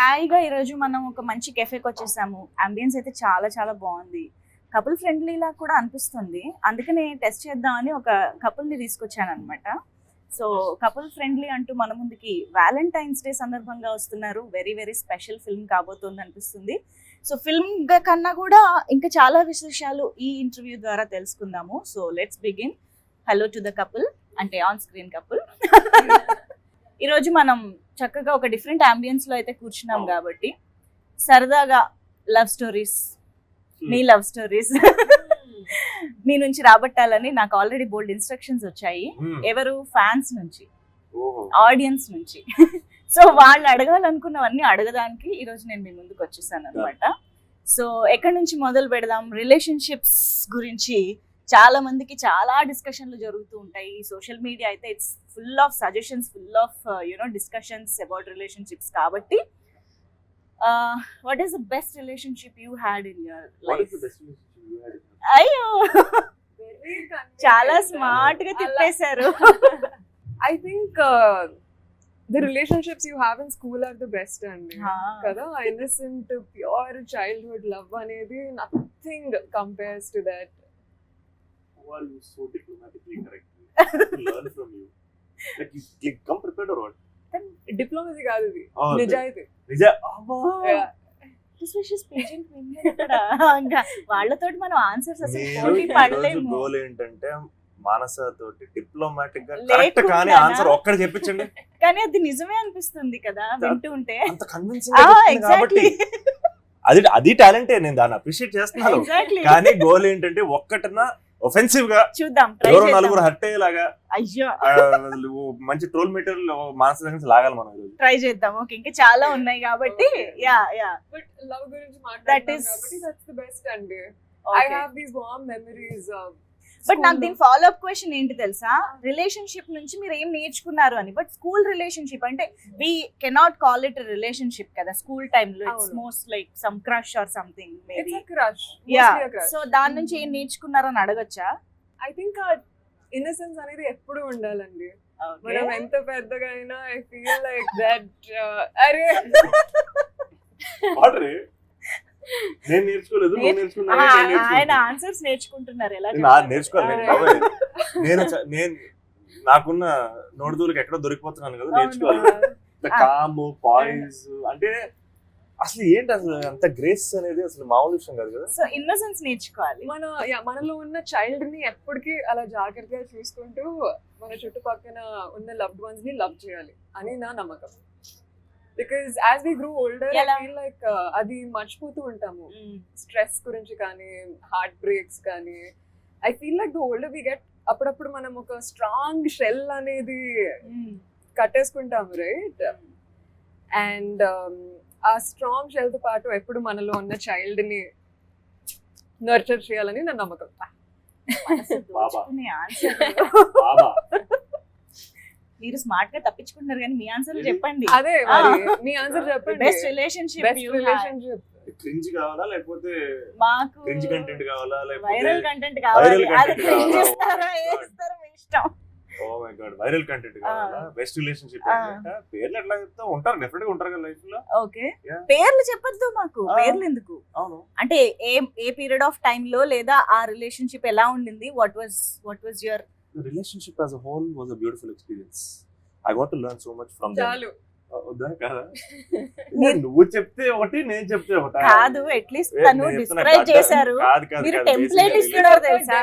హాయిగా ఈరోజు మనం ఒక మంచి కెఫేకి వచ్చేసాము. అంబియన్స్ అయితే చాలా చాలా బాగుంది. కపుల్ ఫ్రెండ్లీలా కూడా అనిపిస్తుంది. అందుకనే టెస్ట్ చేద్దామని ఒక కపుల్ని తీసుకొచ్చాను అనమాట. సో కపుల్ ఫ్రెండ్లీ అంటూ మన ముందుకి వ్యాలంటైన్స్ డే సందర్భంగా వస్తున్నారు. వెరీ వెరీ స్పెషల్ ఫిల్మ్ కాబోతుంది అనిపిస్తుంది. సో ఫిల్మ్ కన్నా కూడా ఇంకా చాలా విశేషాలు ఈ ఇంటర్వ్యూ ద్వారా తెలుసుకుందాము. So let's begin. Hello to the couple, అంటే ఆన్ స్క్రీన్ కపుల్. ఈరోజు మనం చక్కగా ఒక డిఫరెంట్ అంబియన్స్ లో అయితే కూర్చున్నాం కాబట్టి సరదాగా లవ్ స్టోరీస్, మీ లవ్ స్టోరీస్ మీ నుంచి రాబట్టాలని నాకు ఆల్రెడీ బోల్డ్ ఇన్స్ట్రక్షన్స్ వచ్చాయి. ఎవరు? ఫ్యాన్స్ నుంచి, ఆడియన్స్ నుంచి. సో వాళ్ళు అడగాలనుకున్నవన్నీ అడగడానికి ఈరోజు నేను మీ ముందుకు వచ్చేసాను అనమాట. సో ఎక్కడి నుంచి మొదలు పెడదాం? రిలేషన్షిప్స్ గురించి చాలా మందికి చాలా డిస్కషన్లు జరుగుతూ ఉంటాయి. సోషల్ మీడియా అయితే it's full of suggestions, full of discussions about relationships. కాబట్టి what is the best relationship you had in your life? అయ్యో, చాలా స్మార్ట్ గా తిప్పేశారు. I think the relationships you have in school are the best and kada innocent pure childhood love anedi nothing compares to that. Who are you so diplomatically correct? To learn from you. Like you come prepared or what? Diplomacy kaadu idi, nijaayati. వాళ్ళతోటి మనం answers అసలు పోటీ పడలేము. Goal ఏంటంటే మానస తోటి diplomatic గా correct కానీ answer ఒక్కడే చెప్పించండి. కానీ అది నిజమే అనిపిస్తుంది కదా వింటూ ఉంటే. అంత కన్విన్సింగ్ గా కాబట్టి అది టాలెంటే, నేను దాన్ని అప్రిషియేట్ చేస్తున్నాను. కానీ గోల్ ఏంటంటే ఒక్కటన ఒఫెన్సివ్ గా చూద్దాం, ఎవరో నలుగురు హర్ట్ అయ్యేలాగా. అయ్యో, మంచి ట్రోల్ మీటర్ మానస దగ్గర లాగాలి మనం. ట్రై చేద్దాం. ఓకే, ఇంకా చాలా ఉన్నాయి కాబట్టి. యా బట్ లవ్ గురించి మాట్లాడుతాం కాబట్టి దట్స్ ది బెస్ట్ అండి. I have these warm memories of. But నాకు దీని ఫాలో అప్ క్వశ్చన్ ఏంటి తెలుసా? రిలేషన్షిప్ నుంచి మీరు ఏం నేర్చుకున్నారు అని. బట్ స్కూల్ రిలేషన్షిప్ అంటే we cannot call it relationship కదా. స్కూల్ టైమ్ లో it's most like some crush or something maybe. It's a crush. Yeah, so దాని నుంచి ఏం నేర్చుకున్నారు అని అడగొచ్చా? I think innocence అనేది ఎప్పుడు ఉండాలండి. మనం ఎంత పెద్దగా అయినా I feel like that అరే నేను నేర్చుకోలేదు, ఆయన ఆన్సర్స్ నేర్చుకుంటున్నారు. ఎలా నేర్చుకోవాలి? నేను నాకున్న నోడుదూలకు ఎక్కడో దొరికిపోతున్నాను కదా, నేర్చుకోవాలి. కామ్ పాయిస్ అంటే అసలు ఏంటి, అసలు అంత గ్రేస్ అనేది అసలు మామూలు విషయం కాదు కదా. సో ఇన్నోసెన్స్ నేర్చుకోవాలి. మనలో ఉన్న చైల్డ్ ని ఎప్పటికీ అలా జాగ్రత్తగా చూసుకుంటూ మన చుట్టుపక్కల ఉన్న లవ్డ్ వన్స్ ని లవ్ చేయాలి అని నా నమ్మకం. Because as we grow older, I feel like అది మర్చిపోతూ ఉంటాము. స్ట్రెస్ గురించి కానీ, హార్ట్ బ్రేక్స్ కానీ. I feel like the older we get, అప్పుడప్పుడు మనం ఒక స్ట్రాంగ్ షెల్ అనేది కట్టేసుకుంటాము, రైట్? అండ్ ఆ స్ట్రాంగ్ షెల్ తో పాటు ఎప్పుడు మనలో ఉన్న చైల్డ్ ని నర్చర్ చేయాలని నా నమ్మకం. మీరు స్మార్ట్ గా తప్పించుకుంటున్నారు కానీ మీ ఆన్సర్ చెప్పండి. అదే మరి మీ ఆన్సర్ చెప్పండి. బెస్ట్ రిలేషన్షిప్ క్రింజ్ కావాలా లేకపోతే మాకు క్రింజ్ కంటెంట్ కావాలా లేకపోతే వైరల్ కంటెంట్ కావాలి? అది క్రింజ్ చేస్తారా ఏస్తారా మీ ఇష్టం. Oh my God, viral content కావాలా? బెస్ట్ రిలేషన్షిప్ అంటే పేర్లు ఎట్లా చెప్తా ఉంటారు, డెఫినెట్ గా ఉంటారు కదా లైఫ్ లో. ఓకే, పేర్లు చెప్పొద్దు మాకు. పేర్లు ఎందుకు? అవును, అంటే ఏ పీరియడ్ ఆఫ్ టైం లో లేదా ఆ రిలేషన్షిప్ ఎలా ఉండింది? What was your The relationship as a whole was a beautiful experience. I got to learn so much from them. చాలు కదా, నువ్వు చెప్తే ఒకటి నేను చెప్తే ఒకటి కాదు. అట్లీస్ట్ తను డిస్క్రైబ్ చేశారు, మీరు టెంప్లేట్ ఇస్తున్నారు తెలుసా?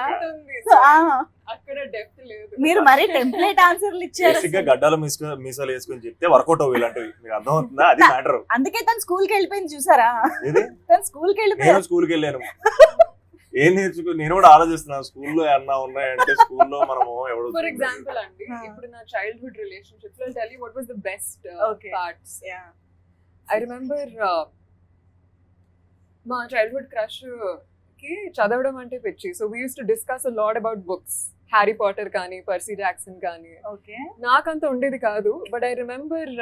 అక్కడ డెప్త్ లేదు. మీరు మరి టెంప్లేట్ ఆన్సర్లు ఇచ్చారు. బేసిక్ గా గడ్డాలు మీసాలు వేసుకొని చెప్తే వర్కౌట్ అవ్వు ఇలాంటివి. మీకు అర్థం అవుతుందా? అది మ్యాటర్. అందుకే తను స్కూల్ కి వెళ్ళిపోయింది చూసారా? తను స్కూల్ కి వెళ్ళిపోయారు. నేను స్కూల్ కి వెళ్ళాను. ఏం నేర్చుకో, నేను కూడా ఆలోచిస్తున్నాను స్కూల్లో ఏమన్నా ఉన్నాయంటే. స్కూల్లో మనము ఎవరు ఫర్ ఎగ్జాంపుల్ అండి, ఇప్పుడు నా చైల్డ్హుడ్ రిలేషన్షిప్స్ లో tell you what was the best parts. I remember మా చైల్డ్హుడ్ క్రష్ కి చదవడం అంటే పిచ్చి. So we use to discuss a lot about books. Harry Potter కానీ, పర్సీ జాక్సన్ కానీ. నాకంత ఉండేది కాదు. But I remember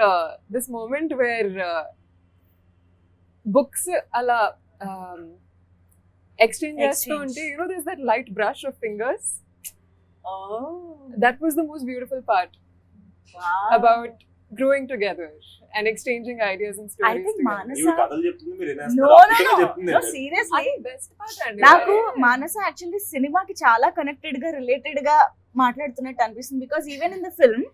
this moment where books అలా exchange చేస్తూ ఉంటే, you know, there's that light brush of fingers. That was the most beautiful part. Wow. About growing together and exchanging ideas and I stories think together. Manasa. ఇవి కథలు చెప్తుంది మీరు No, వినేస్తారు no, అద్భుతంగా no. చెప్తుంది No, seriously. అది best part అండి. నాకు మానస actually సినిమాకి చాలా కనెక్టెడ్ గా రిలేటెడ్ గా మాట్లాడుతున్నట్టు అనిపిస్తుంది because even in the film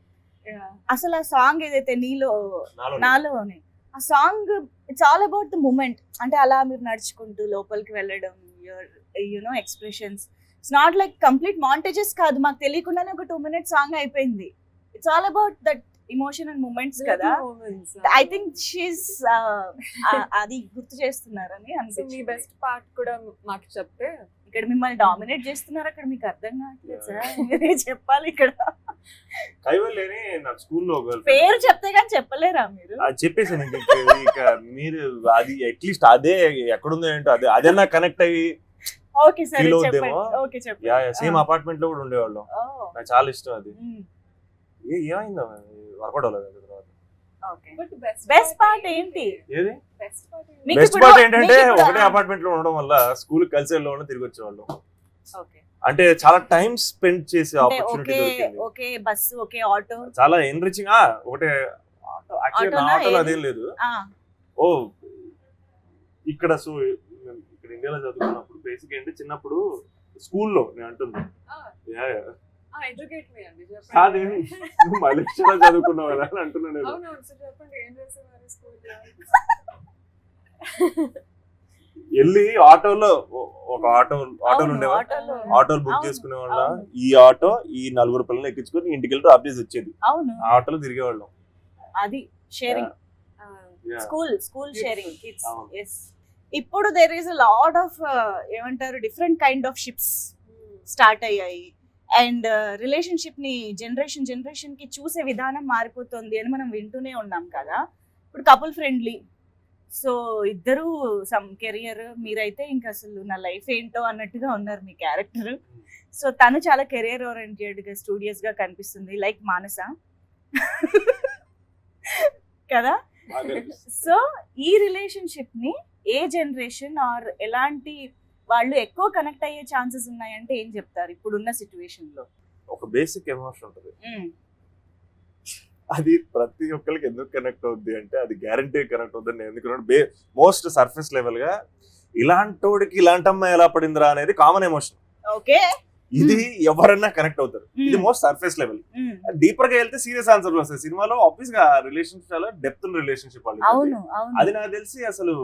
Yeah. అసలు ఆ సాంగ్ ఏదైతే నీలో నాలో నాలోనే ఆ song it's all about the moment. అంటే అలా మీరు నడుచుకుంటూ లోపలికి వెళ్ళడం, you know expressions. It's not like complete montages కాదు, మాకు తెలియకుండానే ఒక 2 minute సాంగ్ అయిపోయింది. It's all about that emotion and moments కదా. Little moments. I think she's అది గుర్తు చేస్తున్నారని So, మీ అనిపించింది. బెస్ట్ పార్ట్ కూడా మాకు చెప్తే ఇక్కడ మిమ్మల్ని డామినేట్ చేస్తున్నారు, అక్కడ మీకు అర్థం కావట్లేదు సార్. మీరే చెప్పాలి ఇక్కడ. కైవల్లేని నాకు స్కూల్లో పేరు చెప్తే కానీ చెప్పలేరా మీరు? అది చెప్పేసాను ఇక మీరు అది అట్లీస్ట్ అదే ఎక్కడుందో ఏంటో అదే అదే నాకు కనెక్ట్ అయ్యి ఓకే సరే Feel చెప్పండి. అవుద్దేమో? ఓకే చెప్పండి. సేమ్ అపార్ట్మెంట్ లో కూడా ఉండేవాళ్ళం. Oh, నాకు చాలా ఇష్టం అది. mm, ఏమైందో వర్కౌట్ అవ్వలేదు తర్వాత. okay. But best Best part ఏంటి? ఏది బెస్ట్ పార్ట్ మీకు బెస్ట్ ఇప్పుడు- పార్ట్ ఏంటంటే మీకు ఇప్పుడు- ఒకటే అపార్ట్మెంట్ లో ఉండడం వల్ల స్కూల్ కలిసి వెళ్ళేవాళ్ళం, తిరిగి వచ్చేవాళ్ళం. Okay. అంటే చాలా టైం స్పెండ్ చేసే అంటే ఆపర్చునిటీ ఒకే దొరికింది. ఒకే బస్సు, ఒకే ఆటో. చాలా ఎన్రిచింగ్. ఒకటే ఆటో యాక్చువల్లీ నా ఆటోనా ఆటోలో ఏది? అదేం లేదు. ఆ, ఓ ఇక్కడ సో ఇక్కడ ఇండియాలో చదువుకున్నప్పుడు బేసిక్ ఏంటి చిన్నప్పుడు స్కూల్లో నేను అంటుంది ఎడ్యుకేట్ మీ అండి కాదే చెప్పండి. నువ్వు మలేషియాలో చదువుకున్నావు కదా అని అంటున్నాను నేను. అవునవును సార్ చెప్పండి ఏం చేసేవారు స్కూల్లో? వెళ్ళి ఆటోలో ఒక ఆటోలు అవును, ఉండేవా, ఆటోలో. ఆటోలు బుక్ అవును, చేసుకునే వాళ్ళ. అవును. ఈ ఆటో ఈ 4 పిల్లలు ఎక్కించుకొని ఇంటికి వెళ్ళి డ్రాప్ చేసి వచ్చేది. అవును, ఆ ఆటోలో తిరిగేవాళ్ళం. అది sharing. Yeah. School sharing kids. అవును. ఎస్. ఇప్పుడు there is a lot of ఏమంటారు different kind of ships start అయ్యాయి. అండ్ రిలేషన్షిప్ ని జనరేషన్ కి చూసే విధానం మారిపోతుంది అని మనం వింటూనే ఉన్నాం కదా. ఇప్పుడు కపుల్ ఫ్రెండ్లీ, సో ఇద్దరు సమ్ కెరియర్, మీరైతే ఇంకా అసలు నా లైఫ్ ఏంటో అన్నట్టుగా ఉన్నారు మీ క్యారెక్టర్. సో తను చాలా కెరియర్ ఓరియంటెడ్ గా స్టూడియస్ గా కనిపిస్తుంది, లైక్ మానస కదా. సో ఈ రిలేషన్షిప్ ని ఏ జనరేషన్ ఆర్ ఎలాంటి వాళ్ళు ఎక్కువ కనెక్ట్ అయ్యే ఛాన్సెస్ ఉన్నాయంటే ఏం చెప్తారు ఇప్పుడున్న సిచ్యువేషన్ లో? ఒక బేసిక్ ఎమోషన్ ఉంటుంది, అది ప్రతి ఒక్కరికి ఎందుకు కనెక్ట్ అవుద్ది అంటే అది గ్యారంటీ కనెక్ట్ అవుతుంది. ఎందుకంటే మోస్ట్ సర్ఫేస్ లెవెల్ గా ఇలాంటోడికి ఇలాంటి అమ్మాయి ఎలా పడిందిరా అనేది కామన్ ఎమోషన్. ఓకే. ఇది ఎవరన్నా కనెక్ట్ అవుతారు. ఇది మోస్ట్ సర్ఫేస్ లెవెల్. డీపర్ గా వెళ్తే సీరియస్ ఆన్సర్లు వస్తాయి. సినిమాలో ఆబ్వియస్ గా రిలేషన్షిప్ చాలా డెప్త్ రిలేషన్షిప్ వాళ్ళు. అవును అవును. అది నాకు తెలిసి అసలు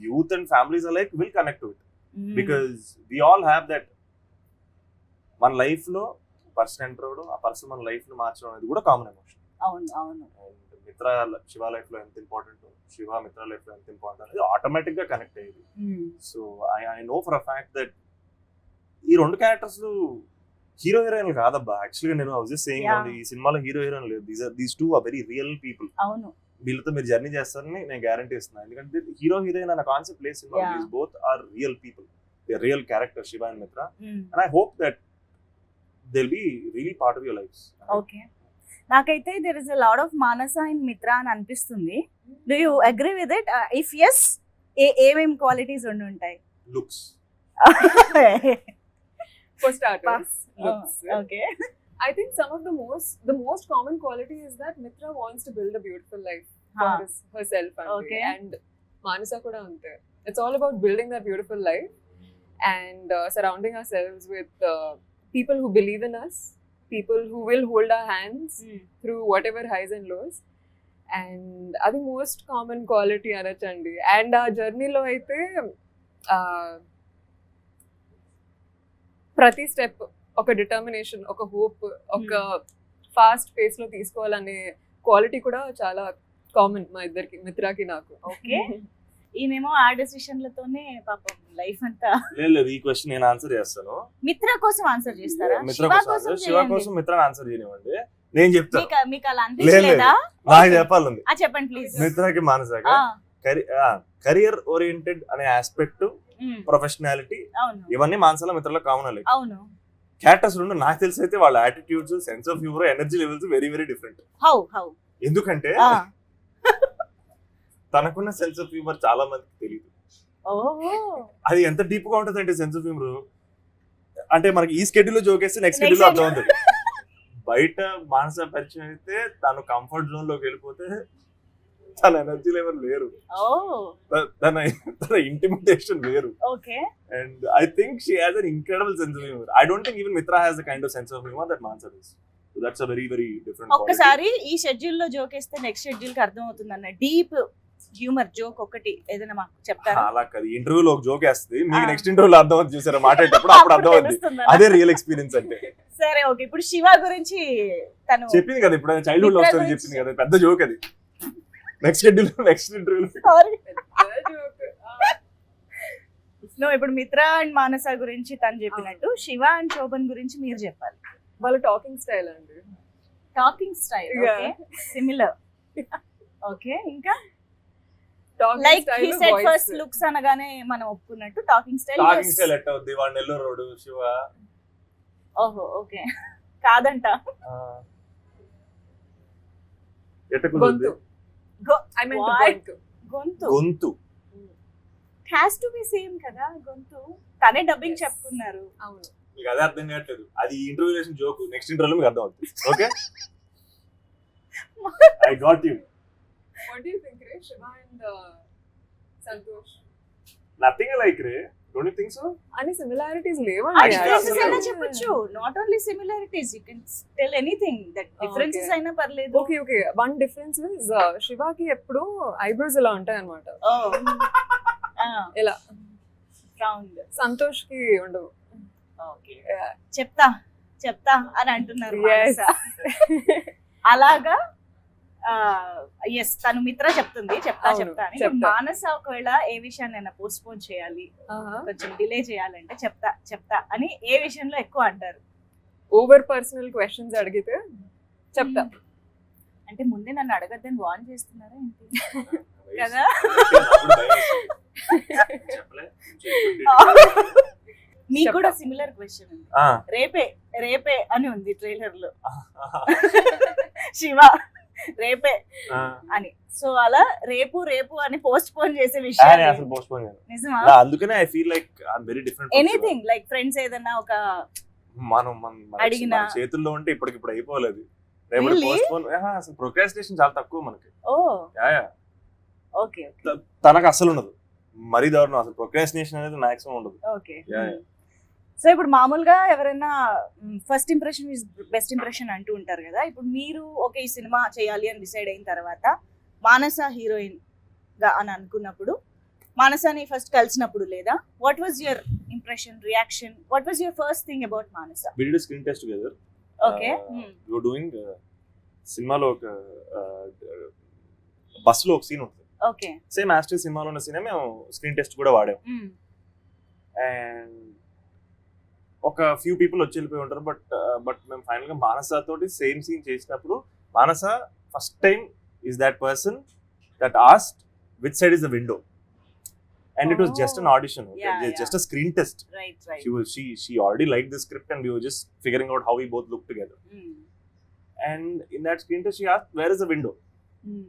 youth and families like will connect with, because we all have that. మన లైఫ్ లో పర్సన్ ఎంటర్ అవడం, ఆ పర్సన్ మన లైఫ్ ని మార్చడం అనేది కూడా కామన్ ఎమోషన్. అవును అవును. అండ్ మిత్ర శివ లైఫ్ లో ఎంత ఇంపార్టెంట్, శివ మిత్ర లైఫ్ లో ఎంత ఇంపార్టెంట్ అనేది ఆటోమేటిక్ గా కనెక్ట్ అయ్యేది. So I know for a fact that ఈ 2 క్యారెక్టర్స్ హీరో హీరోయిన్ కాదబ్బా. యాక్చువల్గా నేను జస్ట్ సేయింగ్ ఈ సినిమాలో హీరో హీరోయిన్ లేదు. These 2 are very real people. అవును. వీళ్ళతో మీరు జర్నీ చేస్తారని నేను గ్యారంటీ ఇస్తున్నాను. ఎందుకంటే హీరో హీరోయిన్ అనే కాన్సెప్ట్ లేదు సినిమా. These both are real people, they are real character Shiva and Mitra. And I hope that they will be really part of your lives. Okay. నాకైతే there is a lot of Manasa and Mitra అని అనిపిస్తుంది. Do you agree with it? If yes, ఏమేం qualities ఉండి ఉంటాయి? Looks. For starters, looks. Okay. I think some of the most common quality is that Mitra wants to build a beautiful life for herself Okay. and Manasa kuda ante. It's all about building that beautiful life and surrounding ourselves with people who believe in us, people who will hold our hands through whatever highs and lows. And అది most common quality అనొచ్చండి. And ఆ జర్నీలో అయితే ప్రతి step ఒక determination, ఒక hope, ఒక fast pace లో తీసుకోవాలనే క్వాలిటీ కూడా చాలా కామన్ మా ఇద్దరికి, మిత్రాకి నాకు. ఓకే. ఈమెమో ఆ డెసిషన్లతోనే పాపం లైఫ్ అంతా. లేదు, ఈ క్వశ్చన్ నేను ఆన్సర్ చేస్తాను. మిత్ర కోసం ఆన్సర్ చేస్తారా? మిత్ర కోసం, శివ కోసం మిత్ర ఆన్సర్ చేయనివ్వండి, నేను చెప్తాను. మీకు అలా అనిపించలేదా? నాకు చెప్పాలండి. చెప్పండి ప్లీజ్. మిత్రకి మానసాకి కెరియర్ ఓరియంటెడ్ అనే ఆస్పెక్ట్, ప్రొఫెషనాలిటీ, ఇవన్నీ మానసాల మిత్రలో కామన్. అవును. క్యారెక్టర్స్ రెండు నాకు తెలిసి అయితే వాళ్ళ attitudes, sense of humour, energy levels very very different. How ఎందుకంటే తనకున్న సెన్స్ ఆఫ్ హ్యూమర్ చాలా మందికి తెలియదు. అది ఎంత డీప్ గా ఉంటుంది అంటే సెన్స్ ఆఫ్ హ్యూమర్ అంటే మనకి ఈ స్కెడ్యూల్ లో జోకేస్తే నెక్స్ట్ స్కెడ్యూల్ అర్థం అవుతుంది. బయట మానస పరిచయం అయితే తను కంఫర్ట్ జోన్ లోకి వెళ్ళిపోతే తన ఎనర్జీ లెవెల్ వేరు, తన ఇంటిమిటేషన్ వేరు. Okay. And I think she has an incredible sense of humour. I don't think even Mitra has the kind of sense of humour that Manasa has. So that's a very very different. ఒక్కసారి ఈ schedule లో joke వేస్తే next schedule కి అర్థం అవుతుంది అన్న deep humour joke ఒకటి ఏదైనా మాకు చెప్తారా? అలా కాదు, ఇంటర్వ్యూలో ఒక జోక్ వేస్తుంది, మీకు నెక్స్ట్ ఇంటర్వ్యూలో అర్థం అవుతుంది చూసారా మాట్లాడేటప్పుడు, అప్పుడు అర్థం అవుతుంది. అదే రియల్ ఎక్స్పీరియన్స్ అంటే. సరే ఓకే, ఇప్పుడు శివ గురించి తను చెప్పింది కదా ఇప్పుడు, చైల్డ్హుడ్ లవ్ స్టోరీ చెప్పింది కదా, పెద్ద జోక్ అది. నెక్స్ట్ షెడ్యూల్ నెక్స్ట్ ఇంటర్వ్యూలో. నో, ఇప్పుడు మిత్ర అండ్ మానస గురించి తను చెప్పినట్టు శివ అండ్ శోభన్ గురించి మీరు చెప్పాలి. వాళ్ళ టాకింగ్ స్టైల్ అండి. Talking style okay, similar. Okay, ఇంకా Talking like style, he said voice. First looks అనగానే మనం ఒప్పుకున్నట్టు టాకింగ్ స్టైల్. టాకింగ్ స్టైల్ ఎట్ట అవుద్ది, వాడు నెల్లూరు రోడ్ శివ. ఓహో ఓకే, కాదంట. ఎట్ట కుదురుద్ది? గొంతు I meant What? గొంతు. గొంతు గొంతు హ్యాస్ టు బి సేమ్ కదా గొంతు. తనే డబ్బింగ్ Yes. చెప్పుకున్నారు. అవును. మీకు అదే అర్థం కావట్లేదు, అది ఇంటర్వ్యూ చేసిన జోక్. నెక్స్ట్ ఇంటర్వ్యూలో మీకు అర్థం అవుతుంది. Okay, I got you. What do you think, Ray? Shiva and Santosh. Nothing like Ray, don't you think so? అన్ని similarities లేవా? ఆ అది డిఫరెన్సెస్ అసలు- అయినా చెప్పొచ్చు, not only similarities, you can tell anything that differences Okay. అయినా పర్లేదు. Okay okay, one difference is శివాకి ఎప్పుడు ఐబ్రోస్ ఇలా ఉంటాయి అన్నమాట, ఇలా. రౌండ్. సంతోష్ కి ఉండవు. ఓకే, చెప్తా అని అంటున్నారు Yes. మానస. అలాగా ఎస్, తను మిత్ర చెప్తుంది చెప్తా అవును, చెప్తా అని. చెప్తా. మానస ఒకవేళ ఏ విషయాన్ని పోస్ట్ పోన్ చేయాలి, కొంచెం డిలే చేయాలంటే చెప్తా అని ఏ విషయంలో ఎక్కువ అంటారు? ఓవర్ పర్సనల్ క్వశ్చన్స్ అడిగితే చెప్తా. అంటే ముందే నన్ను అడగద్దని వార్న్ చేస్తున్నారా ఏంటి కదా? చెప్పలే. మీకు కూడా సిమిలర్ క్వశ్చన్ ఉంది. ఆ, రేపే అని ఉంది ట్రైలర్ లో, శివ రేపే ఆ. అని. సో అలా రేపు అని పోస్ట్ పోన్ చేసే నేను విషయాలు అసలు పోస్ట్ పోన్ చేయను. నిజమా? అందుకనే I feel like I am very different. Anything like friends ఏదన్నా ఒక మన అడిగినా? చేతుల్లో ఉంటే ఇప్పటికిప్పుడు అయిపోలేదు. రేపటి Really? పోస్ట్ పోన్, అసలు ప్రోక్రాస్టినేషన్ చాలా తక్కువ మనకి. ఓ యా యా, ఓకే తనకు అసలు ఉండదు, మరీ దారుణం. అసలు ప్రోక్రాస్టినేషన్ అనేది మాక్సిమం ఉండదు. ఓకే. Yeah, yeah. సో ఇప్పుడు మామూలుగా ఎవరైనా first impression is best impression అంటూ ఉంటారు కదా. ఇప్పుడు మీరు ఓకే ఈ సినిమా చేయాలి అని డిసైడ్ అయిన తర్వాత మానస హీరోయిన్ గా అని అనుకున్నప్పుడు, మానసని ఫస్ట్ కలిసినప్పుడు లేదా what was your impression, reaction? What was your first thing about Manasa? We did a screen test together. Okay. We were doing సినిమాలో ఒక బస్ లో ఒక సీన్ ఉంటుంది. ఓకే. సేమ్ యాస్టర్ సినిమాలో ఉన్న సీనే మేము స్క్రీన్ టెస్ట్ కూడా వాడాం. అండ్ ఒక ఫ్యూ పీపుల్ వచ్చి వెళ్ళిపోయి ఉంటారు. బట్ మేము ఫైనల్ గా మానస తోటి సేమ్ సీన్ చేసినప్పుడు, Manasa first time is that person that asked which side is the window, and it was just an audition, just a screen test. Right. She already liked the script and we were just figuring out how we both look together. And in that screen test, she asked, where is the window?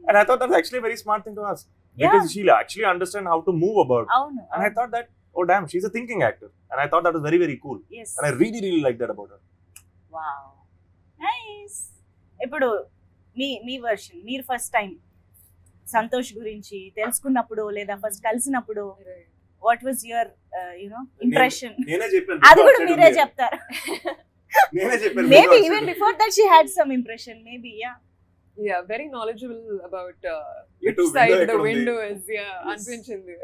And I thought that's actually a very smart thing to ask, because she'll actually understand how to move about. అవును. And I thought that, oh damn, she's a thinking actor. And I thought that was very, very cool. Yes. And I really, really liked that about her. Wow, nice. ఇప్పుడు మీ version, మీరు first time Santosh గురించి తెలుసుకున్నప్పుడు లేదా first కలిసినప్పుడు what was your impression? నేనే చెప్పాను, అది కూడా మీరే చెప్తారు. నేనే చెప్పాను. Maybe even before that she had some impression, maybe. Yeah, very knowledgeable about Etu which window side the ekkada undi. window is. Yeah, Yes. అనిపించింది.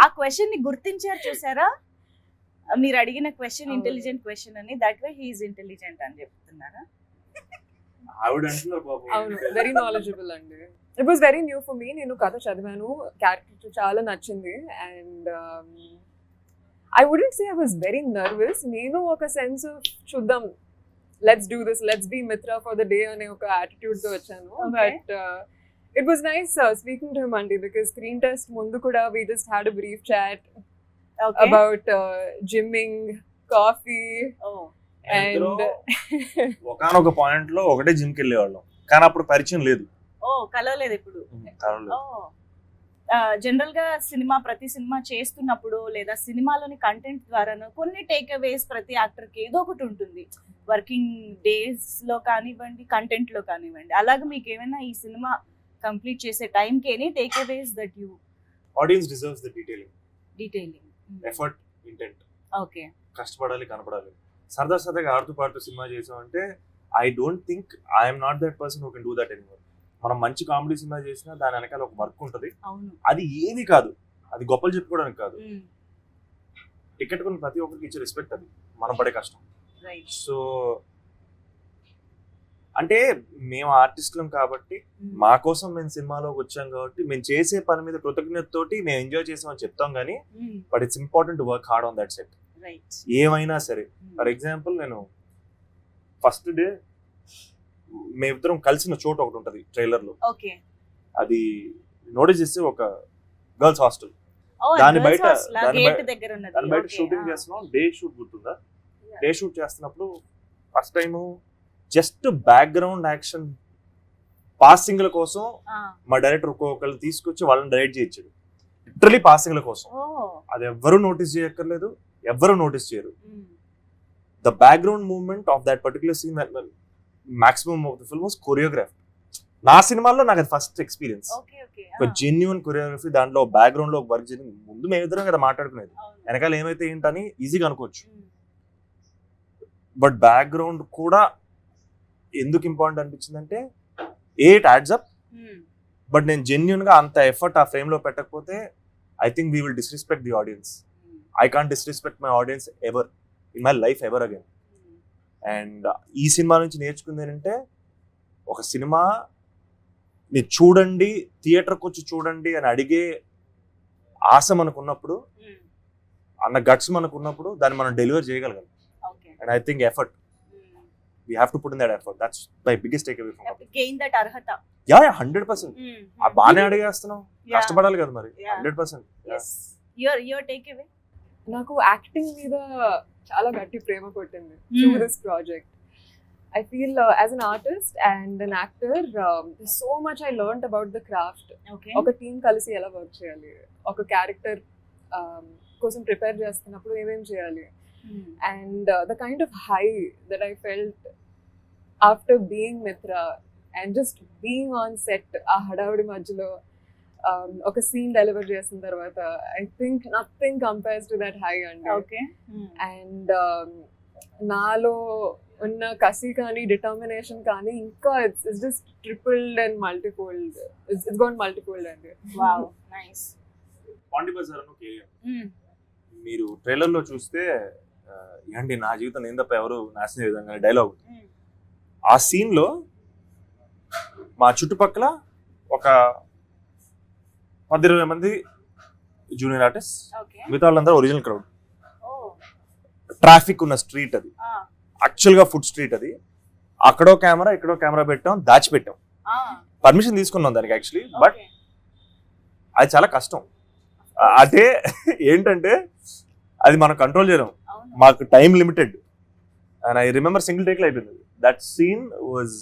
ఆ క్వశ్చన్ ని గుర్తించారు చూసారా? మీరు అడిగిన క్వశ్చన్ ఇంటెలిజెంట్ క్వశ్చన్ అని, that way he is intelligent అని చెప్తున్నారా? ఆవిడ అంటున్నారు పాపం. అవును, వెరీ నాలెడ్జబుల్ అండి. It was very new for me. నేను కథ చదివాను, క్యారెక్టర్ చాలా నచ్చింది. And I wouldn't say I was very nervous. నేను ఒక సెన్స్ చూద్దాం, let's do this, let's be Mitra for the day అనే ఒక యాటిట్యూడ్ తో వచ్చాను. But it was nice speaking to him అండి, బికాస్ స్క్రీన్ టెస్ట్ ముందు కూడా we just had a brief chat about gymming, coffee. And ఒకనొక పాయింట్ లో ఒకటే జిమ్ కి వెళ్ళేవాళ్ళం, కానీ అప్పుడు పరిచయం లేదు. ఓ కలవలేదు ఇప్పుడు. కలవలేదు. జనరల్ గా ప్రతి సినిమా చేస్తున్నప్పుడు లేదా సినిమాలోని కంటెంట్ ద్వారాను కొన్ని టేక్ అవేస్ ప్రతి యాక్టర్ కి ఏదో ఒకటి ఉంటుంది, వర్కింగ్ డేస్ లో కానివ్వండి, కంటెంట్ లో కానివ్వండి. అలాగే మీకు ఏమైనా ఈ సినిమా కంప్లీట్ చేసే టైం కి any takeaways that you audience deserves the detailing? Effort, intent. Okay. కష్టపడాలి, కనపడాలి. సరదాగా ఆడుతూ పాడుతూ సినిమా చేసామంటే I don't think I'm not that person who can do that anymore. మనం మంచి కామెడీ సినిమా చేసినా దాని వెనకాల ఒక వర్క్ ఉంటుంది. అది ఏది కాదు, అది గొప్పలు చెప్పుకోవడానికి కాదు. టికెట్ కొన్ని ప్రతి ఒక్కరికి ఇచ్చే రెస్పెక్ట్ అది మనం పడే కష్టం. సో అంటే మేము ఆర్టిస్టులం కాబట్టి మా కోసం మేము సినిమాలోకి వచ్చాం కాబట్టి మేము చేసే పని మీద కృతజ్ఞతతోటి మేము ఎంజాయ్ చేసామని చెప్తాం కానీ but it's important to work hard on that set. ఏమైనా సరే, ఫర్ ఎగ్జాంపుల్ నేను ఫస్ట్ డే మేమిద్దరం కలిసిన చోటు ఒకటి ఉంటది ట్రైలర్ లో, అది నోటీస్ చేస్తే ఒక గర్ల్స్ హాస్టల్. దాని బయట షూటింగ్ చేస్తున్నాం. డే షూట్ గుర్తుందా? డే షూట్ చేస్తున్నప్పుడు first time just background action పాసింగ్ల కోసం మా డైరెక్టర్ ఒక్కొక్కరు తీసుకొచ్చి వాళ్ళని డైరెక్ట్ చేయించాడు. లిటరలీ పాసింగ్ల కోసం. అది ఎవ్వరూ నోటీస్ చేయక్కర్లేదు, ఎవ్వరూ నోటీస్ చేయరు. The background movement of that particular scene, maximum of the film was choreograph. నా సినిమాల్లో నాకు అది ఫస్ట్ ఎక్స్పీరియన్స్. ఒక జెన్యున్ కొరియోగ్రఫీ, దాంట్లో బ్యాక్గ్రౌండ్ లో వర్క్ జరిగింది. ముందు మేమిద్దరం కదా మాట్లాడుకునేది, వెనకాల ఏమైతే ఏంటని ఈజీగా అనుకోవచ్చు. బట్ బ్యాక్గ్రౌండ్ కూడా ఎందుకు ఇంపార్టెంట్ అనిపించిందంటే ఇట్ యాడ్స్ అప్. బట్ నేను జెన్యున్ గా అంత ఎఫర్ట్ ఆ ఫ్రేమ్ లో పెట్టకపోతే I think we will disrespect the audience. I can't disrespect my audience ever in my life ever again. And ఈ సినిమా నుంచి నేర్చుకుంది ఏంటంటే, ఒక సినిమా మీరు చూడండి, థియేటర్కి వచ్చి చూడండి అని అడిగే ఆశ మనకున్నప్పుడు, అన్న గట్స్ మనకున్నప్పుడు దాన్ని మనం డెలివర్ చేయగలగాలి. And I think effort, we have to put in that effort. That's my biggest takeaway from it. Gain that arhata. Yeah, 100%. ఆ బానే అడిగేస్తున్నాం, కష్టపడాలి కదా మరి. 100%. Yes. Your takeaway? నాకు యాక్టింగ్ మీద చాలా గట్టి ప్రేమ కొట్టింది through this project. I feel as an artist and an actor, so much I learned about the craft. Okay. ఒక టీం కలిసి ఎలా వర్క్ చేయాలి, ఒక క్యారెక్టర్ కోసం ప్రిపేర్ చేస్తున్నప్పుడు ఏమేం చేయాలి. And the kind of high that I felt after being Mitra and just being on set, ఆ హడావుడి మధ్యలో ఒక సీన్ డెలివర్ చేసిన తర్వాత, I think nothing compares to that high అండి. Okay. And నాలో ఉన్న కసి కానీ డిటర్మినేషన్ కానీ ఇంకా it's just tripled and multifold. It's gone multifold అండి. Wow, nice. పాండి బజార్ అను కేఎం మీరు ట్రైలర్ లో చూస్తే ఏంటి నా జీవితం నేను తప్ప ఎవరు నాశనం విధంగా డైలాగ్, ఆ సీన్ లో మా చుట్టుపక్కల ఒక 10-20 మంది జూనియర్ ఆర్టిస్ట్, మిగతా వాళ్ళందరూ ఒరిజినల్ క్రౌడ్. ట్రాఫిక్ ఉన్న స్ట్రీట్ అది, యాక్చువల్ గా ఫుడ్ స్ట్రీట్ అది. అక్కడో కెమెరా ఇక్కడో కెమెరా పెట్టాం, దాచిపెట్టాం. పర్మిషన్ తీసుకున్నాం దానికి యాక్చువల్లీ, బట్ అది చాలా కష్టం. అంటే ఏంటంటే అది మనం కంట్రోల్ చేయలేం, మాకు time limited. And I remember single take లో అయిపోయింది. That scene was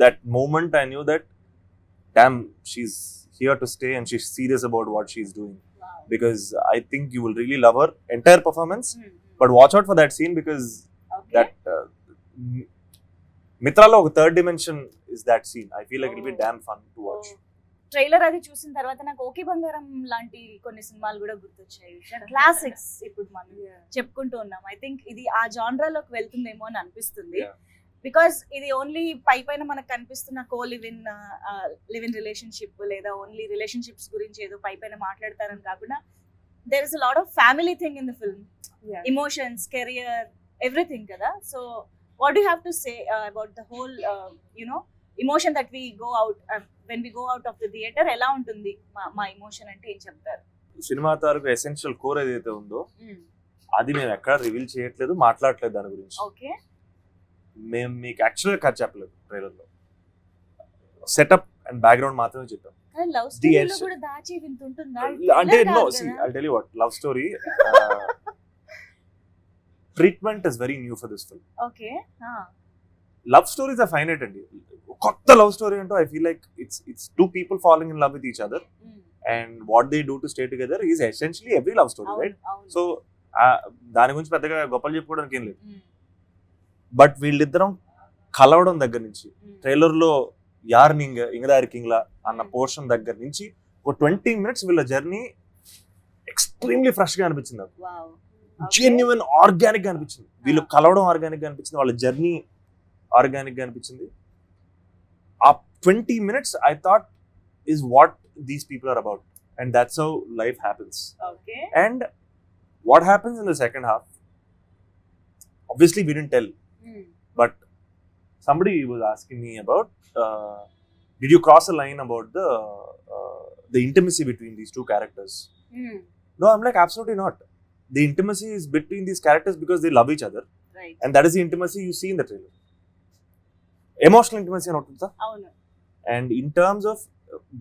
that moment I knew that damn she's here to stay and she's serious about what she's doing, because I think you will really love her entire performance. But watch out for that scene because that మిత్రాలో ఒక third dimension is that scene. I feel like it will be damn fun to watch. Trailer అది చూసిన తర్వాత నాకు okay బంగారం లాంటి కొన్ని సినిమాలు కూడా గుర్తొచ్చాయి, క్లాసిక్స్ ఇప్పుడు మనం చెప్పుకుంటూ ఉన్నాం. ఐ థింక్ ఇది ఆ జానరాలోకి వెళ్తుందేమో అని అనిపిస్తుంది. బికాస్ ఇది ఓన్లీ పైన మనకు కనిపిస్తున్న లివ్ ఇన్ రిలేషన్షిప్ లేదా ఓన్లీ రిలేషన్షిప్స్ గురించి ఏదో పైన మాట్లాడతారని కాకుండా there is a lot of family thing in the film, emotions, career, everything కదా. So what you have to say about the whole emotion that we go out when we go out of the theater? ఎలా ఉంటుంది మా emotion అంటే ఏం చెప్తారు? Cinema తాలూకు essential core ఏదైతే ఉందో అది మేము ఎక్కడ రివీల్ చేయట్లేదు, మాట్లాడట్లేదు దాని గురించి. ఓకే. మేము మీకు యాక్చువల్గా కథ చెప్పలేదు ట్రైలర్ లో, సెటప్ అండ్ బ్యాక్గ్రౌండ్ మాత్రమే చెప్పాం. లవ్ స్టోరీలో కూడా దాచి వింత ఉంటుందా అంటే? No, see I'll tell you what, love story treatment is very new for this film. Okay. Love stories are finite అండి. కొత్త లవ్ స్టోరీ అంటూ I feel like it's two people following in love with each other and what they do to stay together is essentially every love story, right? So దాని గురించి పెద్దగా గొప్పలు చెప్పుకోవడానికి ఏం లేదు. బట్ వీళ్ళిద్దరం కలవడం దగ్గర నుంచి ట్రైలర్ లో యార్ ఇంగదా ఇరికింగ్లా అన్న పోర్షన్ దగ్గర నుంచి ఒక 20 minutes వీళ్ళ జర్నీ ఎక్స్ట్రీమ్లీ ఫ్రెష్ గా అనిపించింది నాకు. జెన్యున్ ఆర్గానిక్ గా అనిపించింది. వీళ్ళు కలవడం ఆర్గానిక్ గా అనిపించింది, వాళ్ళ జర్నీ ఆర్గానిక్ గా అనిపించింది. ఆ 20 minutes I thought is what these people are about, and that's how life happens. Okay. And what happens in the second half, obviously we didn't tell, but somebody was asking me about did you cross a line about the intimacy between these two characters? No, I'm like, absolutely not. The intimacy is between these characters because they love each other, Right. and that is the intimacy you see in the trailer. Emotional intimacy anotunda. అవును. And in terms of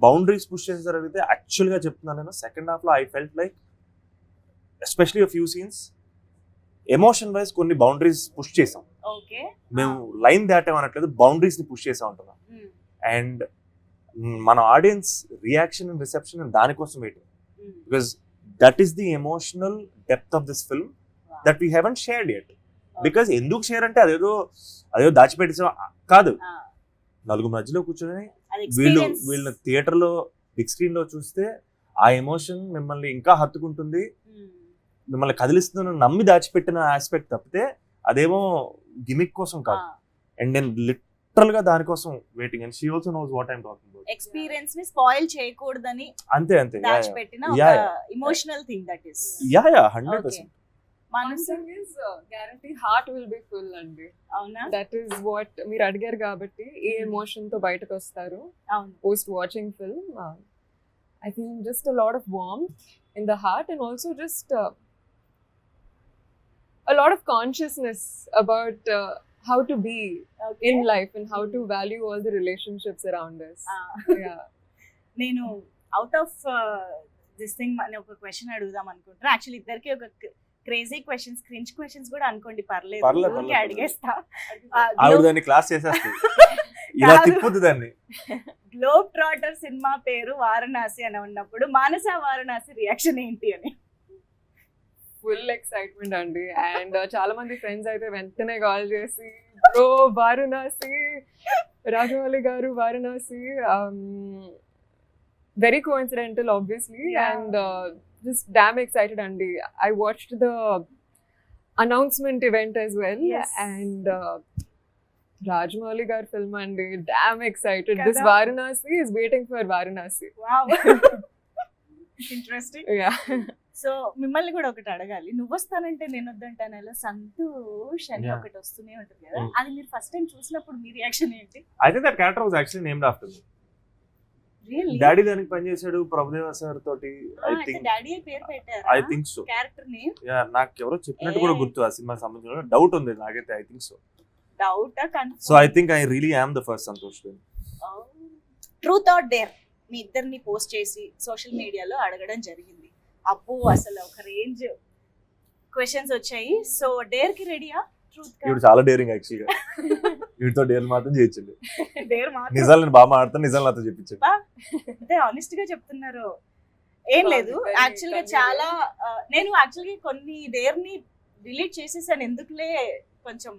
boundaries push చేసారు అయితే actual గా చెప్తున్నాను నేను, second half లో I felt like especially few scenes emotion wise కొన్ని boundaries push చేసాం. Okay. మేము లైన్ దాటామనట్లేదు, బౌండరీస్ ని పుష్ చేసా ఉంటున్నాం. అండ్ మన ఆడియన్స్ రియాక్షన్ అండ్ రిసెప్షన్ దానికోసం waiting, because that is the emotional depth of this film that we haven't shared yet. Because ఎందుకు share అంటే అదేదో దాచిపెట్టేసాం కాదు, నలుగురు మధ్యలో కూర్చొని వీళ్ళ థియేటర్ లో బిగ్ స్క్రీన్ లో చూస్తే ఆ ఎమోషన్ మిమ్మల్ని ఇంకా హత్తుకుంటుంది, మిమ్మల్ని కదిలిస్తుందని నమ్మి దాచిపెట్టిన ఆస్పెక్ట్ తప్పితే అదేమో గిమిక్ కోసం కాదు. అండ్ నేను లిటరల్ గా దానికోసం waiting. And she also knows what I'm talking about. Experience ని స్పాయిల్ చేయకూడదని అంతే దాచిపెట్టిన ఒక emotional thing that is. Yeah 100%. మనసు is guarantee heart will be full అండి. అవునా? దట్ ఈస్ వాట్ మీరు అడిగారు కాబట్టి ఏ ఎమోషన్ తో బయటకు వస్తారు అవును. Post watching film. I think just a lot of warmth in the heart, and also just a lot of consciousness about how to be in life and how to value all the relationships around us. Yeah. నేను out of this thing అని ఒక question అడుగుదాం అనుకుంటున్నా. Actually ఇద్దరికి ఒక crazy questions, cringe questions కూడా అనుకోండి, పర్లేదు, ఊరికే అడిగేస్తా. ఆవిడ దాన్ని క్లాస్ చేసేస్తుంది, ఇలా తిప్పుద్ది దాన్ని. గ్లోబ్ ట్రాటర్ సినిమా పేరు వారణాసి అని ఉన్నప్పుడు మానస వారణాసి రియాక్షన్ ఏంటి అని? ఫుల్ ఎక్సైట్మెంట్ అండి. అండ్ చాలా మంది ఫ్రెండ్స్ అయితే వెంటనే కాల్ చేసి బ్రో వారణాసి, రాజమౌళి గారు Varanasi, very coincidental obviously, and just damn excited అండి. I watched the announcement event as well. Yes. And Rajamouli gar film అండి, damn excited. Kada? This Varanasi is waiting for Varanasi. Wow. Interesting. Yeah. So mimmల్ని కూడా ఒకటి అడగాలి. నువ్వు వస్తానంటే నేను వద్దంటాను అలా సంతోష్ అని ఒకటి వస్తూనే ఉంటుంది కదా, అది మీరు ఫస్ట్ టైం చూసినప్పుడు మీ రియాక్షన్ ఏంటి? I think that character was actually named after me. Really? Daddy దానికి పనిచేశాడు ప్రభుదేవ సార్ తోటి. ఐ థింక్ డాడీ పేరు పెట్టారా? I think so. Character name yeah, నాకు ఎవరో చెప్పినట్టు కూడా గుర్తు ఆ సినిమాకి సంబంధించిన డౌట్ ఉంది నాకైతే. I think so. డౌటా confirm? So I think I really am the first Santosh. Truth or dare మీ ఇద్దరిని పోస్ట్ చేసి సోషల్ మీడియాలో అడగడం జరిగింది. అబ్బో అసలు ఒక రేంజ్ క్వశ్చన్స్ వచ్చాయి. సో డేర్ కి రెడీయా? ట్రూత్ కా? ఇవి చాలా డేరింగ్ యాక్చువల్ గా. వీటితో డేర్ మాత్రం చేయొచ్చు. డేర్ మాత్రం నిజాలు నేను బాగా మాట్లాడతాను, నిజాలు నాతో చెప్పించండి. అంటే ఆనెస్ట్ గా చెప్తున్నారు. ఏం లేదు, యాక్చువల్ గా చాలా నేను యాక్చువల్ గా కొన్ని డేర్ ని డిలీట్ చేసేసాను, ఎందుకులే కొంచెం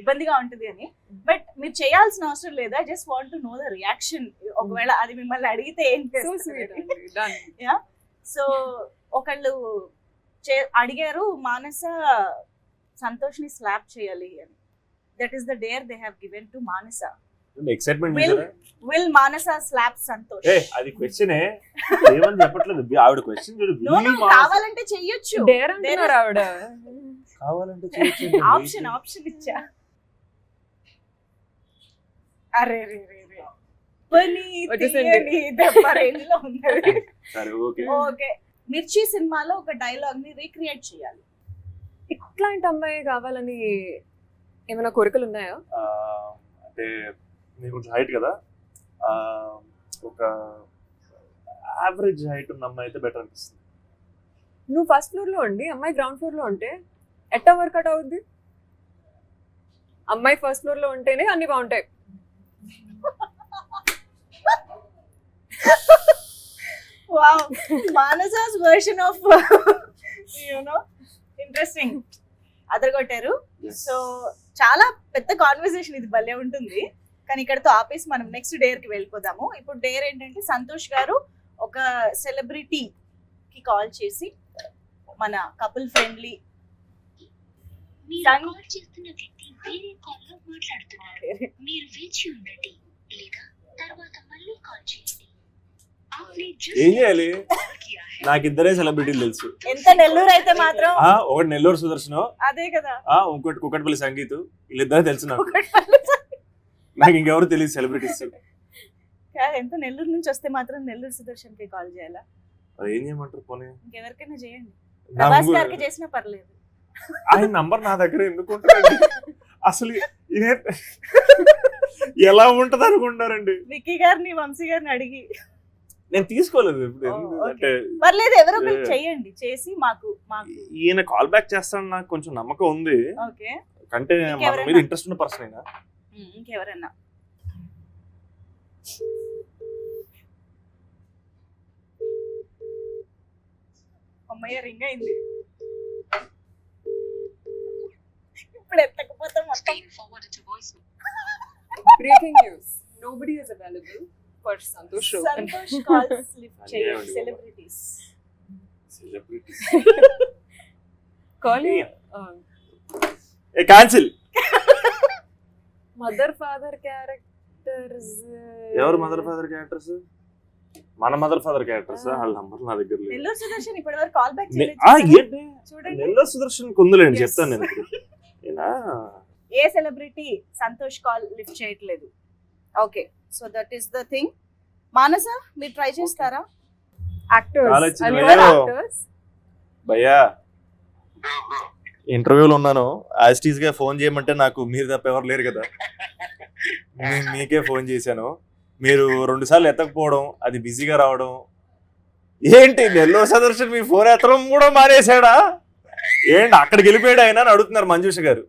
ఇబ్బందిగా ఉంటుంది అని. బట్ మీరు చేయాల్సిన అవసరం లేదు. I just want to know the reaction. ఒకవేళ అది మిమ్మల్ని అడిగితే ఏం So sweet అండి. Done. యా. సో ఒకళ్ళు అడిగారు మానస సంతోష్ ని స్లాప్ చేయాలి అని. That is the dare they have given to Manasa. Excitement will Manasa slap Santosh? అది క్వశ్చనే ఏమని చెప్పట్లేదు ఆవిడ. క్వశ్చన్ చూడు, కావాలంటే చెయ్యొచ్చు. Dare అంటున్నారు ఆవిడ. కావాలంటే చేయొచ్చు. ఆప్షన్ ఇచ్చా. అరే రే రే రే పని తీయని దెబ్బ రేంజ్ లో ఉన్నది. సరే ఓకే. ఓకే, మిర్చి సినిమాలో ఒక డైలాగ్ ని రీక్రియేట్ చేయాలి. ఇట్లాంటి అమ్మాయి కావాలని ఏమైనా కోరికలు ఉన్నాయా? అంటే నేను కొంచెం హైట్ కదా, ఒక యావరేజ్ హైట్ ఉన్న అమ్మాయి అయితే బెటర్ అనిపిస్తుంది. నువ్వు ఫస్ట్ ఫ్లోర్ లో ఉండి అమ్మాయి గ్రౌండ్ ఫ్లోర్ లో ఉంటే ఎట్టా వర్కౌట్ అవుద్ది? అమ్మాయి ఫస్ట్ ఫ్లోర్ లో ఉంటేనే అన్ని బాగుంటాయి. Wow, Manasa's version of interesting అదరగొట్టారు. సో చాలా పెద్ద కాన్వర్సేషన్ ఇది, భలే ఉంటుంది. కానీ ఇక్కడతో ఆపేసి మనం నెక్స్ట్ డేర్ కి వెళ్ళిపోదాము. ఇప్పుడు డేర్ ఏంటంటే సంతోష్ గారు ఒక సెలబ్రిటీకి కాల్ చేసి మన కపుల్ ఫ్రెండ్లీ మీరు కాల్ చేస్తున్న వ్యక్తి వేరే కాల్లో మాట్లాడుతున్నారు. మీరు వేచి ఉండండి లేదా తర్వాత మళ్ళీ కాల్ చేయండి. आपने जिस ఏం చేయాలి? कॉल किया है నాకు ఇద్దరే సెలబ్రిటీలు తెలుసు. ఎంత నెల్లూరు అయితే మాత్రం ఒకటి నెల్లూరు సుదర్శన్, అదే కదా. ఇంకోటి కుక్కటిపల్లి సంగీత్. వీళ్ళిద్దరే తెలుసు నాకు. నాకు ఇంకెవరు తెలియదు సెలబ్రిటీస్. ఎంత నెల్లూరు నుంచి వస్తే మాత్రం నెల్లూరు సుదర్శన్ కి కాల్ చేయాలా? ఏం చేయమంటారు పోనీ? ఇంకెవరికైనా చేయండి, నా ప్రభాస్ ముందు- గారికి చేసినా పర్లేదు. ఆయన నంబర్ నా దగ్గర ఎందుకు ఉంటుందండి? అసలు ఎలా ఉంటది అనుకుంటారండి? విక్కీ గారిని వంశీ గారిని అడిగి నేను తీసుకోలేదు ఇప్పుడు. ఓకే. అంటే పర్లేదు, ఎవరో ఒకరికి చెయ్యండి, చేసి మాకు ఈయన కాల్ బ్యాక్ చేస్తాను నాకు కొంచెం నమ్మకం ఉంది. ఓకే. అంటే మన ఇంకెవరైనా? మీద ఇంట్రెస్ట్ ఉన్న పర్సన్ అయినా. ఇంకెవరన్నా అమ్మయ్య రింగ్ అయింది. ఇప్పుడు ఎత్తకపోతే మొత్తం being forwarded to voicemail. Breaking news, nobody is available for Santosh show. Santosh calls lift చేయండి అదేమండి celebrities. Celebrities call cancel. Mother father characters. ఎవరు మదర్ ఫాదర్ క్యారెక్టర్స్? మన మదర్ ఫాదర్ క్యారెక్టర్స్. వాళ్ళ నంబర్ నా దగ్గర లేదు. నెల్లూరు సుదర్శన్ ఇప్పటి వరకు కాల్ బ్యాక్ ఏంటి చూడండి. నెల్లూరు సుదర్శన్ కుందులేండి, Yes. చెప్తాను నేను ఇప్పుడు. ఏనా? ఏ సెలబ్రిటీ సంతోష్ కాల్ లిఫ్ట్ చేయట్లేదు. Okay, so that is the thing. Manasa, మీరు ట్రై చేస్తారా? యాక్టర్స్. Call వచ్చింది And భయ్యా. actors. భయ్యా ఇంటర్వ్యూలో ఉన్నాను. యాస్టీస్ గా ఫోన్ చేయమంటే నాకు మీరు తప్ప ఎవరు లేరు కదా. నేను మీకే ఫోన్ చేశాను. మీరు 2 సార్లు ఎత్తకపోవడం, అది బిజీగా రావడం. ఏంటి నెల్లూరు సుదర్శన్ మీ ఫోన్ ఎత్తడం కూడా మానేశాడా? ఏంటి అక్కడికి వెళ్ళిపోయాడు ఆయన అని అడుగుతున్నారు మంజుష గారు.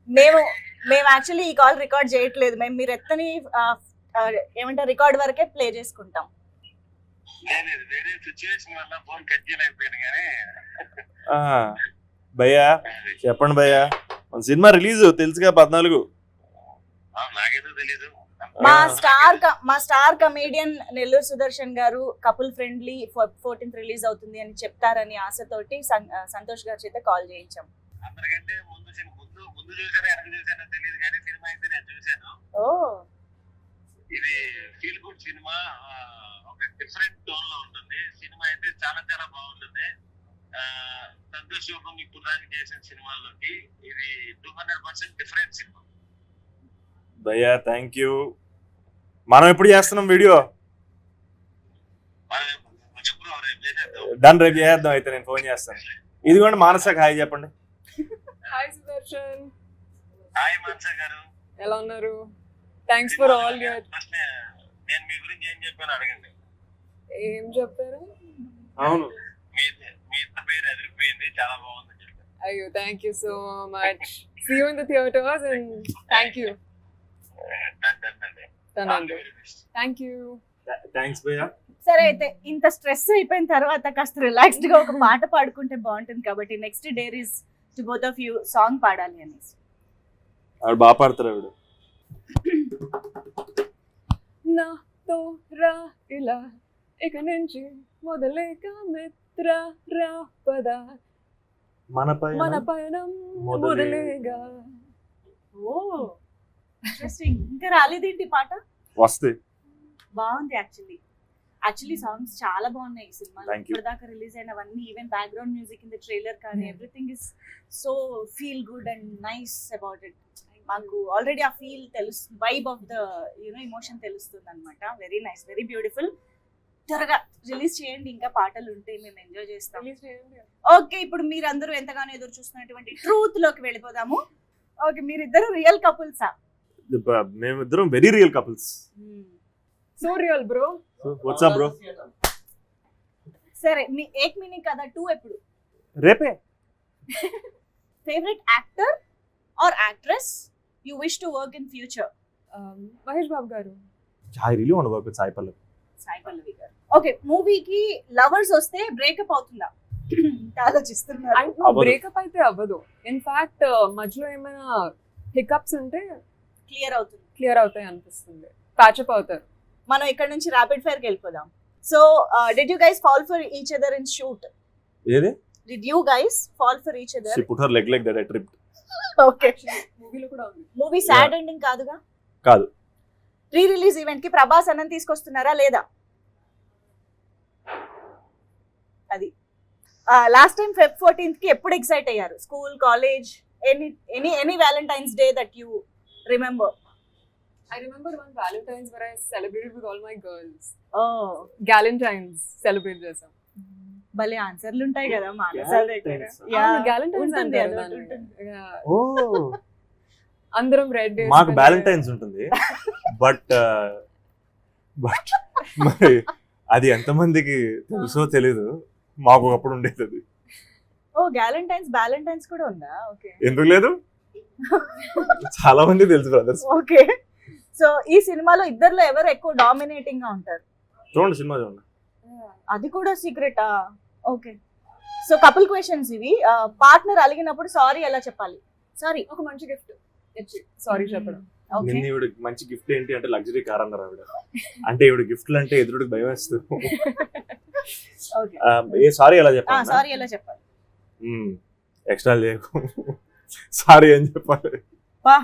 మేము యాక్చువల్లీ ఈ కాల్ రికార్డ్ చేయట్లేదు. మేము మీరు ఎత్తని ఏమంటారు రికార్డ్ వరకే ప్లే చేసుకుంటాం. వేరే సిచ్యువేషన్ వల్ల ఫోన్ కట్ చేయలేకపోయాను కానీ ఆ, భయ్యా చెప్పండి భయ్యా. మన సినిమా రిలీజ్ తెలుసుగా 14. నాకేదో తెలీదు. మా స్టార్ కమేడియన్ నెల్లూరు సుదర్శన్ గారు కపుల్ ఫ్రెండ్లీ 14th రిలీజ్ అవుతుంది అని చెప్తారని ఆశతోటి సంతోష్ గారి చేత కాల్ చేయించాం. అందరికంటే ముందు చూసాను వెనక చూసానో తెలియదు కానీ సినిమా అయితే నేను చూశాను. ఓ, ఇది ఫీల్ గుడ్ సినిమా, ఒక డిఫరెంట్ టోన్ లో ఉంటుంది. సినిమా అయితే చాలా చాలా బాగుంటుంది. సంతోష్ యోగం ఇప్పుడు దాకా చేసిన సినిమాల్లోకి ఇది 200% డిఫరెంట్ సినిమా. భయ్యా థ్యాంక్ యూ. మనం ఎప్పుడు చేస్తున్నాం వీడియో? చెప్పు, రేపు చేసేద్దాం. డన్, రేపు చేద్దాం. అయితే నేను ఫోన్ చేస్తాను. ఇదిగోండి మానసకి హాయ్ చెప్పండి. హాయ్ సుదర్శన్, హాయ్ మాన్సా గారు, ఎలా ఉన్నారు? Thanks for all your. First నేను మీ గురించి ఏం చెప్పాను అడగండి. ఏం చెప్పారు? అవును, మీ ఇద్దరు పేరు ఎదిరిపోయింది, చాలా బాగుందని చెప్పారు. అయ్యో, thank you so much. See you in the theatres and thank you. Thank you. Thanks భయ్యా. సరే అయితే ఇంత స్ట్రెస్ అయిపోయిన తర్వాత కాస్త రిలాక్స్డ్ గా ఒక పాట పాడుకుంటే బాగుంటుంది కాబట్టి next dare is to both of you song పాడాలి అనేసి. ఆవిడ బాగా పాడతారు ఆవిడ. నాతో రా ఇలా ఇక నుంచి మొదలేక మిత్ర రా పద మన మన పయనం మొదలేగా. ఓ ఇంట్రెస్టింగ్. ఇంకా రాలేదేంటి పాట? వస్తే బాగుంది. యాక్చువల్లీ సాంగ్స్ చాలా బాగున్నాయి ఈ సినిమాలో. Thank you. ఇప్పటిదాకా రిలీజ్ అయినవన్నీ, even background music in the trailer కానీ everything is so feel good and nice about it. మాకు ఆల్రెడీ ఆ ఫీల్ తెలుస్తుంది, వైబ్ ఆఫ్ ద ఎమోషన్ తెలుస్తుంది అనమాట. Very nice, very beautiful. త్వరగా రిలీజ్ చేయండి, ఇంకా పాటలు ఉంటే మేము ఎంజాయ్ చేస్తాం. ఓకే, ఇప్పుడు మీరందరూ ఎంతగానో ఎదురు చూస్తున్నటువంటి ట్రూత్ లోకి వెళ్ళిపోదాము. ఓకే, మీరిద్దరు రియల్ కపుల్సా? మేమిద్దరం very real couples. So real bro. WhatsApp bro. సరే, మీ ఏక్ మినీ కదా 2 ఎప్పుడు? రేపే. Favourite actor or actress you wish to work in future? Mahesh Babu garu. I really want to work with Sai Pallavi. Sai Pallavi గారు. ఓకే, మూవీకి లవర్స్ వస్తే బ్రేకప్ అవుతుందా? ఆలోచిస్తున్నారు. అవ్వదు. బ్రేకప్ అయితే అవ్వదు. ఇన్ఫాక్ట్ మధ్యలో ఏమైనా హికప్స్ ఉంటే క్లియర్ అవుతుంది. క్లియర్ అవుతాయి అనిపిస్తుంది, ప్యాచప్ అవుతారు. మనం ఇక్కడ నుంచి ర్యాపిడ్ ఫైర్ కి వెళ్ళిపోదాం. So did you guys fall for each other in shoot? ఏది? Did you guys fall for each other? She put her leg like that, I tripped. Okay, మూవీలో కూడా ఉంది. మూవీ సాడ్ ఎండింగ్ కాదుగా? కాదు. Pre release event కి ప్రభాస్ అన్నం తీసుకొస్తున్నారా లేదా? అది లాస్ట్ టైం Feb 14th కి ఎప్పుడు ఎక్సైట్ అయ్యారు? School, college, any Valentine's day that you remember? I remember one Valentine's where I celebrated with all my girls. Oh, Galentine's celebrate చేసాం. భలే ఆన్సర్లు ఉంటాయి కదా మానస దగ్గర. Galentine's. Yeah, Galentine's ఉంటుంది, అంటారు అది దాన్ని. ఉంటుంది. Yeah. ఓ, అందరం రెడ్ మాకు వ్యాలంటైన్స్ ఉంటుంది, బట్ మరి అది ఎంతమందికి తెలుసో తెలీదు, మాకు ఒకప్పుడు ఉండేది అది. ఓ, వ్యాలంటైన్స్ కూడా ఉందా? ఓకే, ఎందుకు లేదు, చాలా మంది తెలుసు బ్రదర్స్. ఓకే. సో ఈ సినిమాలో ఇద్దర్లో ఎవరు ఎక్కువ డామినేటింగ్ గా ఉంటారు? చూడండి, సినిమా చూడండి. అది కూడా సీక్రెటా? ఓకే. సో కపుల్ క్వశ్చన్స్ ఇవి. పార్ట్నర్ అలిగినప్పుడు సారీ ఎలా చెప్పాలి? సారీ. ఒక మంచి గిఫ్ట్ ఇచ్చి సారీ చెప్పడం. ఓకే, నిన్న ఈవిడ మంచి గిఫ్ట్ ఏంటి అంటే లగ్జరీ కార్ అన్నారు ఆవిడ. అంటే ఈవిడ గిఫ్ట్లు అంటే ఎదురుడికి భయం వేస్తుంది. ఓకే. ఏ సారీ ఎలా చెప్పాలి? సారీ ఎలా చెప్పాలి? ఎక్స్ట్రా లేకు, సారీ అని చెప్పాలి. బా,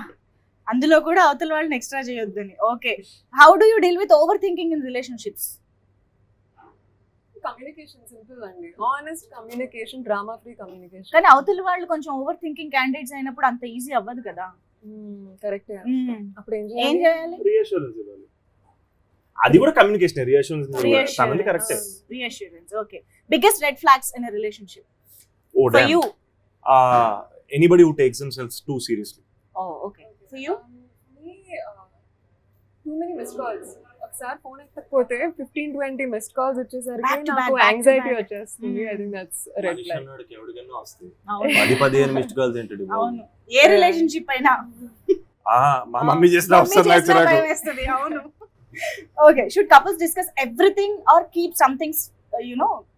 అందులో కూడా అవతల వాళ్ళని ఎక్స్ట్రా చేయొద్దని. Okay. How do you deal with over thinking in relationships? Communication simple అండి. Honest communication, drama free communication. కానీ అవతల వాళ్ళు కొంచెం ఓవర్ థింకింగ్ క్యాండిడేట్స్ అయినప్పుడు అంత ఈజీ అవ్వదు కదా. కరెక్ట్. అప్పుడు ఏం ఏం చేయాలి? చేయాలి? రీఅష్యూరెన్స్ ఇవ్వాలి. అది కూడా కమ్యూనికేషన్. రీఅష్యూరెన్స్ కరెక్టే. Reassurance. Okay. Biggest red flags in a relationship oh for you? Anybody who takes themselves too seriously. Oh, okay. For you? Too many missed calls. ఒకసారి ఫోన్ ఎత్తకపోతే 15-20 మిస్డ్ కాల్స్ వచ్చేసరికి Back to నాకు back, back to anxiety back. వచ్చేస్తుంది. I think that's red flag. ఎవరికైనా వస్తుంది అవును, 10-15 missed calls ఏంటి? అవును. ఏ రిలేషన్షిప్ అయినా మా మమ్మీ చేసిన మమ్మీ అవసరం చేసినా నాకు. భయం వేస్తుంది. అవును. Okay. Should couples discuss everything or keep something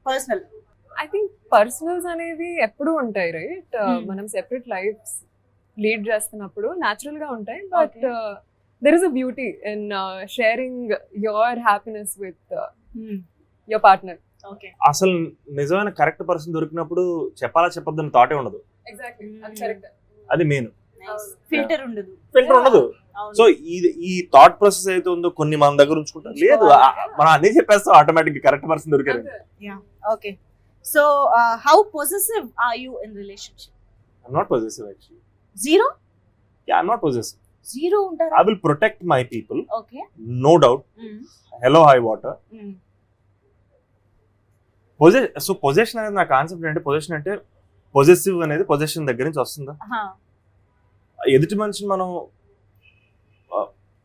personal? I think personals అనేవి ఎప్పుడూ ఉంటాయి, రైట్? మనం సెపరేట్ లైఫ్స్ లీడ్ చేస్తున్నప్పుడు న్యాచురల్ గా ఉంటాయి, but there is a beauty in sharing your happiness with your partner. Okay. అసలు నిజమైన కరెక్ట్ పర్సన్ దొరికినప్పుడు చెప్పాలా చెప్పొద్దని థాటే ఉండదు. Exactly. అది కరెక్ట్. అది మెయిన్. ఫిల్టర్ ఉండదు. ఫిల్టర్ ఉండదు. అవును. సో ఈ థాట్ ప్రాసెస్ అయితే ఉందో కొన్ని మన దగ్గర ఉంచుకుంటాం. లేదు, మనం అన్ని చెప్పేస్తాం, ఆటోమేటిక్ కరెక్ట్ పర్సన్ దొరికారు. Okay. So how possessive are you in relationship? I'm not possessive actually. Zero? Yeah, I'm not possessive. Zero ఉంటారా? I will protect my people, okay. no doubt. Hello, high water. So possession అనేది నా concept అంటే, possession అంటే possessive అనేది possession దగ్గర నుంచి వస్తుందా? ఎదుటి మనిషిని మనం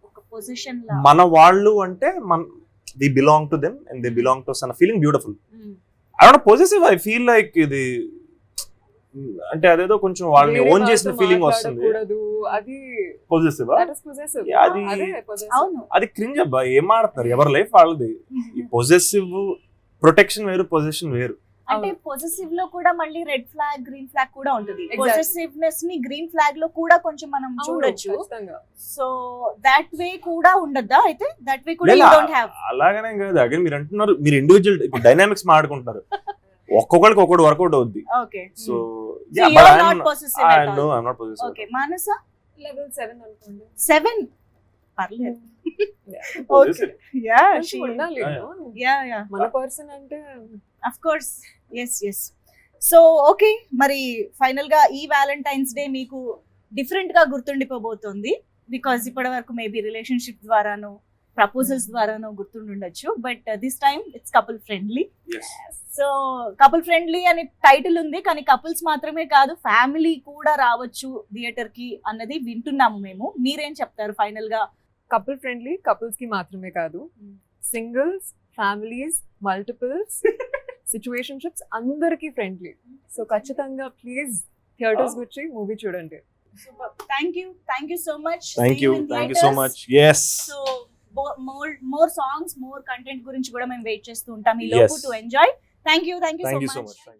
ఒక పొజిషన్ మన వాళ్ళు అంటే the belong to them and they belong to us అన్న feeling beautiful. I don't possessive. I feel like ఇది అంటే అదేదో కొంచెం వాళ్ళని ఓన్ చేసిన ఫీలింగ్ వస్తుంది. అది పొజెసివ్ అది అవును. అది క్రింజ్ అబ్బా. ఏం ఆడుతున్నారు? ఎవరి లైఫ్ వాళ్ళది. పొజెసివ్ ప్రొటెక్షన్ వేరు, పొజెషన్ వేరు. అంటే పొజెసివ్ లో కూడా మళ్ళీ రెడ్ ఫ్లాగ్, గ్రీన్ ఫ్లాగ్ కూడా ఉంటుంది. Exactly. పొజెసివ్నెస్ ని గ్రీన్ ఫ్లాగ్ లో కూడా కొంచెం మనం చూడొచ్చు. సో దట్ వే కూడా ఉండద్దా? అయితే దట్ వే కూడా యు డోంట్ హావ్. అలాగనే కాదు. అగైన్ మీరు అంటున్నారు, మీరు ఇండివిజువల్ ఇప్పుడు డైనామిక్స్ మాట్లాడుకుంటున్నారు, ఒక్కొక్కరికి ఒక్కొక్కటి వర్కౌట్ అవుద్ది. Okay. So you are not possessive I at no all. I am not possessive. Okay. Manasa? Level 7 అనుకోండి. 7 పర్లేదు. ఓకే. యా, షీ ఉండాలి. యా మన పర్సన్ అంటే of course. yes. So okay, మరి ఫైనల్ గా ఈ వ్యాలంటైన్స్ డే మీకు డిఫరెంట్ గా గుర్తుండిపోబోతుంది. బికాజ్ ఇప్పటి వరకు మేబీ రిలేషన్షిప్ ద్వారానో ప్రపోజల్స్ ద్వారానో గుర్తుండొచ్చు, but this time it's couple friendly. So couple friendly అనే టైటిల్ ఉంది, కానీ కపుల్స్ మాత్రమే కాదు, ఫ్యామిలీ కూడా రావచ్చు థియేటర్ కి అన్నది వింటున్నాము మేము. మీరేం చెప్తారు ఫైనల్ గా? కపుల్ ఫ్రెండ్లీ కపుల్స్ కి మాత్రమే కాదు, సింగిల్స్, ఫ్యామిలీస్, మల్టిపుల్స్, సిచ్యువేషన్షిప్స్ అందరికి ఫ్రెండ్లీ. సో ఖచ్చితంగా ప్లీజ్ థియేటర్స్ వచ్చి మూవీ చూడండి. Thank you so much. Thank you so much. yes. So more songs more content గురించి కూడా మేము వెయిట్ చేస్తూ ఉంటాం ఈ లోపు Yes. To enjoy. Thank you thank you so so much. Much.